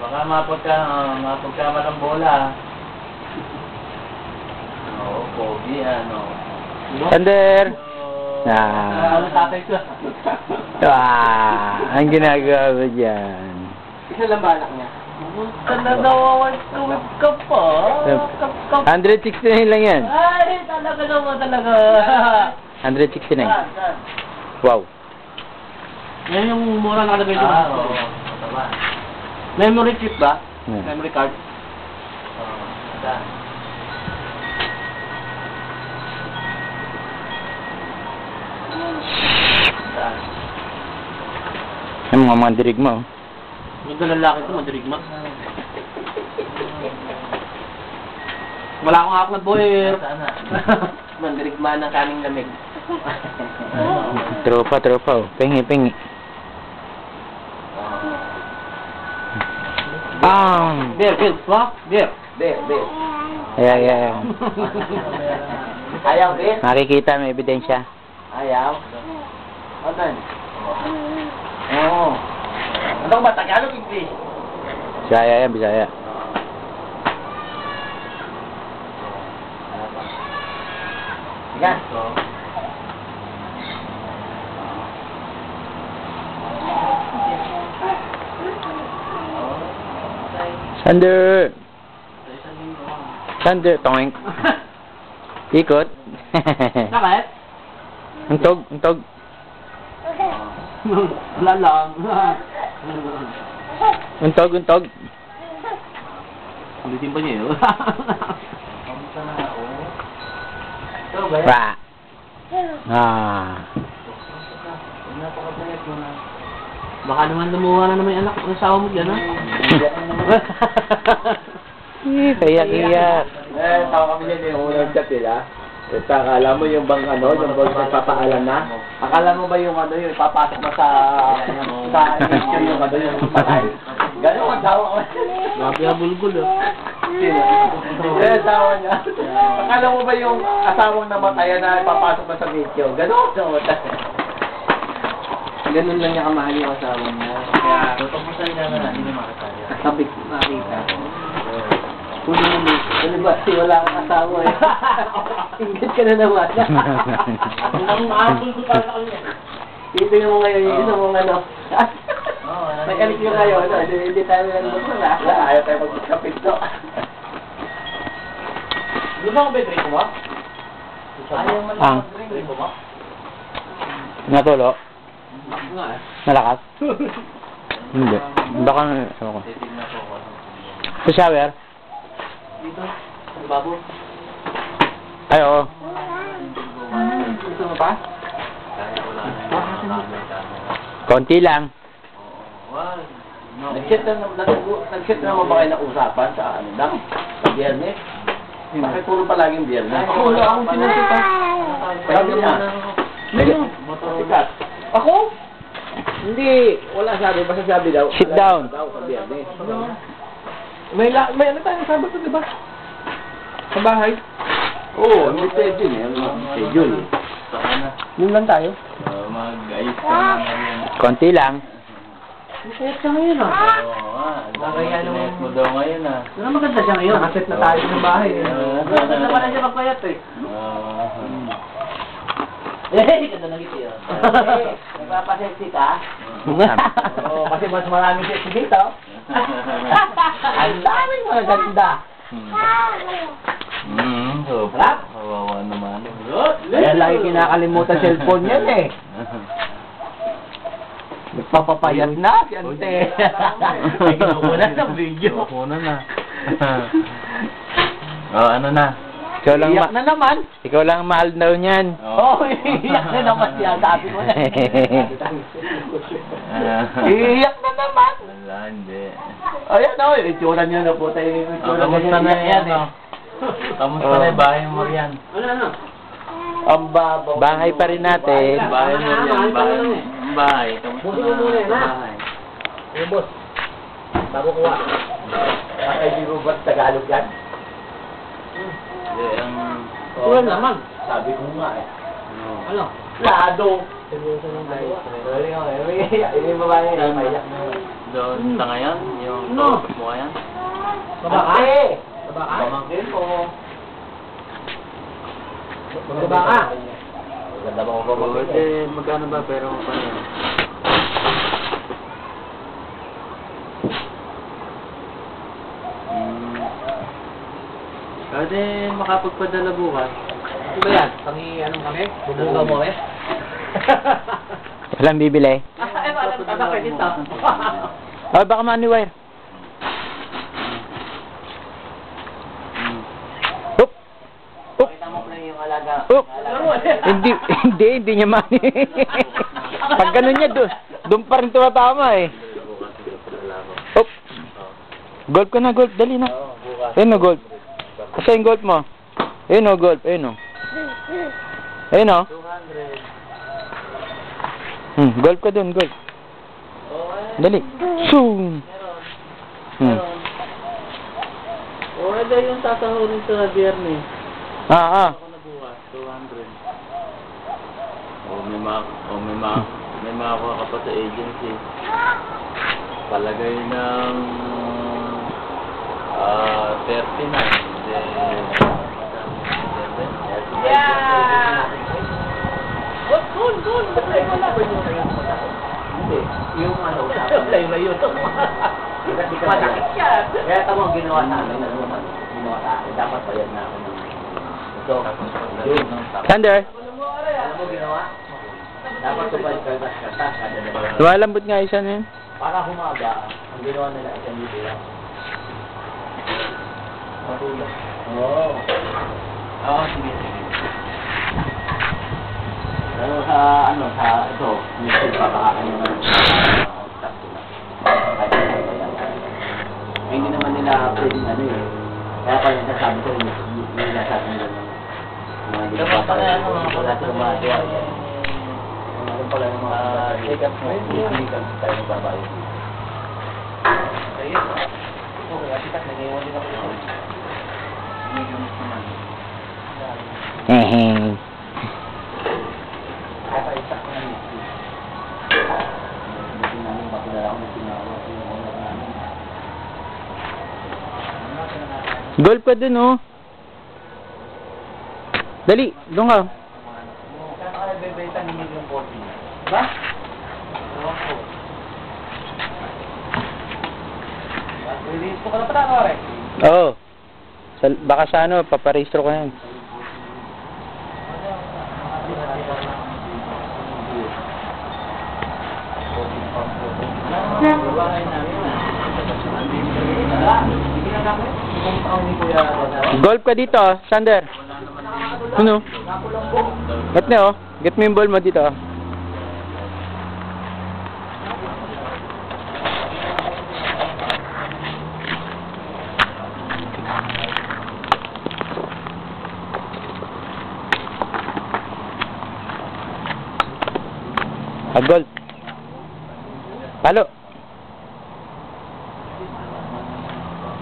Baka mapagkama ng bola. Oo, pogi, ano. Sander! Ano tatay ko? Ang ginagawa mo dyan. Isa lang ba anak niya? Talaga wawan kumip ka pa. 169 lang yan. Ay, talaga naman talaga. 169. Wow. Yan yung mura na kalabay Ah, dito. oo. Mataba. Memory chip ba? Yeah. Memory card? Oo, saan? Saan? Yung mga dirig mo. Yung lalaki ito, madirigma. Wala akong hawak na boyer. Saan na? Mandirigma ng kaming lamig. Tropa. Oh. Pengi. Bang! Beer, Bill, swap? Beer. Yeah. Ayaw, Beer? Makikita, may ebidensya. Ayaw? Ano? Oo. Ano ba? Tagalog, English? Bisaya yan, Bisaya. Sige. Sander, toink. Ikot. Bakit? Untog. Wala lang. Untog. Ulitin pa niya yun. Kamusta na ako? Ito ba? Ra. Napakapayat mo na. Baka naman lumuha na naman yung anak ng asawa mo dyan, ha? Kaya. Tao kami niya yung unang chat nila. Akala mo yung bang ano, yung bang nagpapaalam na? Akala mo ba yung ano, yung papasok na sa issue yung ano, yung patay? Gano'n ang tawa ko. Grabe na bulgul, ha? Eh, tawa niya. Akala mo ba yung asawang namatayan na papasok na sa video? Gano'n. Ganun lang niya kamahal yung asawa niya. Kaya, Tutungkusan niya na, hindi na makasaya. kasabik makita. Kung naman, ano ba, wala kang asawa eh. Ingit ka na naman. Ang maapol ko para sa kanya. Tingnan mo ngayon yung isang mga ano. May alik yung ngayon, ano, hindi tayo lang wala. Ayaw tayo mag-kapit to. Gusto mo ba yung drink mo? Ayaw man Ang. lang mag-drink mo. Natulo. Nga eh. Malakas. Hindi. Baka, ko. Titignan ko ako. Sa shower? Dito, ang babo. Ay, oo. Gusto mo pa? Kaya wala na yung camera. Konti lang. Wag. No. Nag-chat na mo ba kayo ng usapan sa ano lang? Sa biyernes? Bakit puro palaging biyernes? Ako, wala akong sinasita. Sabi niya. Motor. Ako? Hindi. Wala sabi. Basta sabi daw. Sit down. Daw sa biyernes. May ano tayo ng Sabado, di ba? Sa bahay. Oo, may schedule eh. Schedule. Saan na? Yun lang tayo. Mag-ayos ka na yan. Konti lang. Masayat ka ngayon, ah. Oo nga. Nakaya mo daw ngayon ah. Pero maganda siya ngayon. Nakaset na tayo sa bahay. Maganda na pala siya magpayat eh. Eh, ganda ng ngiti yun. Nagpapasensi ka? Oo, kasi mas maraming sexy dito. Ang daming mga ganda. Sarap. Kawawa naman. Kaya lagi kinakalimutan cellphone yan eh. Nagpapapayat na, si Ante. Ay, kinukunan sa video. Kinukunan na. Ano na? Ikaw lang Iyak na naman. Ikaw lang mahal daw niyan. Oh, iyak na naman siya. Sabi mo na. Iyak na naman. Wala, hindi. Ayan o, itsura niyo na po tayo. Kamusta na yan? Kamusta na yung bahay mo riyan? Ano? Ang babaw. Bahay pa rin natin. Bahay mo riyan. Bahay. Kamusta Busin mo muna yan, ha? na bahay? Eh, boss. Bago kuha. Bakit di Robert Tagalog yan? Hindi, ang... Wala naman. Sabi ko nga eh. Ano? Lado! Seryoso ng bahay. Hindi babae. Maiyak na. doon sa ngayon, yung kausap mo ngayon. Baba ka? Baba ka? Pamangkin mo. Baba ka? Ganda mo ko Oo, eh, magkano ba pero pa yan? Pwede makapagpadala bukas. Ano ba yan? Ano kami? Bubugaw mo eh? Walang bibili. Ano kayo dito? Oh, baka money wire. Oop! Oop! Pakita mo pa yung alaga. Oop! Hindi niya money. Pag ganun niya, doon pa rin tumatama eh. Oop! Golf ka na, golf. Dali na. Ayun o, golf. Kasi yung golf mo. Ayun o, golf. Ayun o. Ayun o. 200. Golf ka doon, golf. Dali. Zoom! O, ito yung sasahurin sa biyernes. Ako na bukas, 200. May makakuha ka pa sa agency. Palagay ng 39. Yeah! Cool! Hindi. Yung ano, Layo-layo to. Matakit yan. Kaya ito mo ginawa sa amin. Ginawa sa akin. Dapat bayad na ako ng... Ito. Yun. Sander, Alam mo ginawa? Dapat tupad kaltas-kaltas. lumalambot nga isa na yun. Para humaga, ang ginawa nila isang dito lang. Matulog. Oo. Oo, sige. Pero sa ito, minsan papakain naman. Hindi naman nila pwedeng Kaya pala nasasabi ko, yung nasasabi nila mga Dapat pa kaya mga wala silang magawa. Meron pala yung mga check-up mo. clinical tayo magbabayo. Ayun. Okay, kasi kasi nag-iwan din ako. Hehe. Kaya isa ko na nito. Hindi namin bakilala ko na tinawa ko yung owner namin. Golf ka dun, oh. Dali, doon ka. Kaya kaya bebenta ni Million 40. Ba? Ewan ko. Release ko ka na pala, pare. Oo. Baka sa ano, paparehistro ka yan. Bahay namin na. Golf ka dito, oh, Sander. Ano? Get na, oh. Get mo yung ball mo dito, oh. Golf. Palo.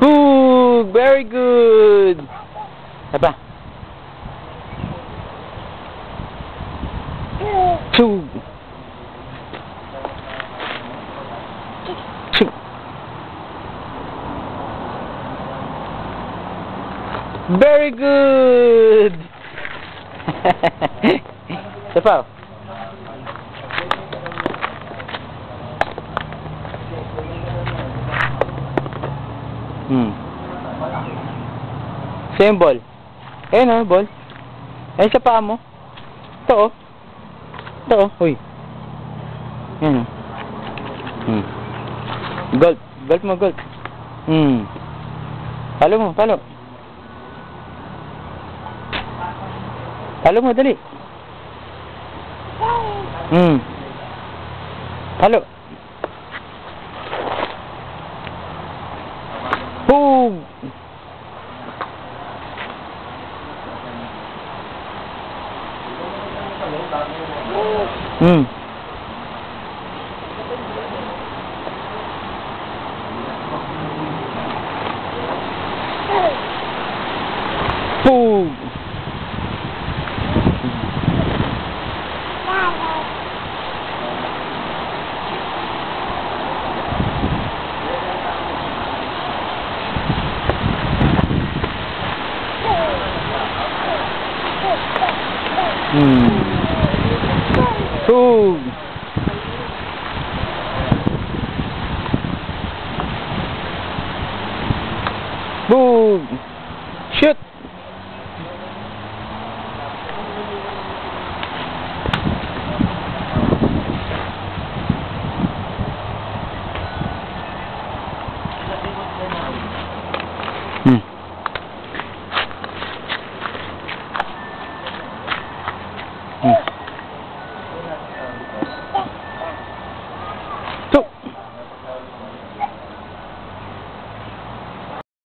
Ooh, very good. Apa? Two. Two. Very good. Siapa? Same ball. Ayan o, ball. Ayan sa paa mo. Ito o. Ito o. Uy. Ayan o. Golf. Golf mo, golf. Palo mo, palo. Palo mo, dali. Palo. Boom! Boom! Hug. Bug.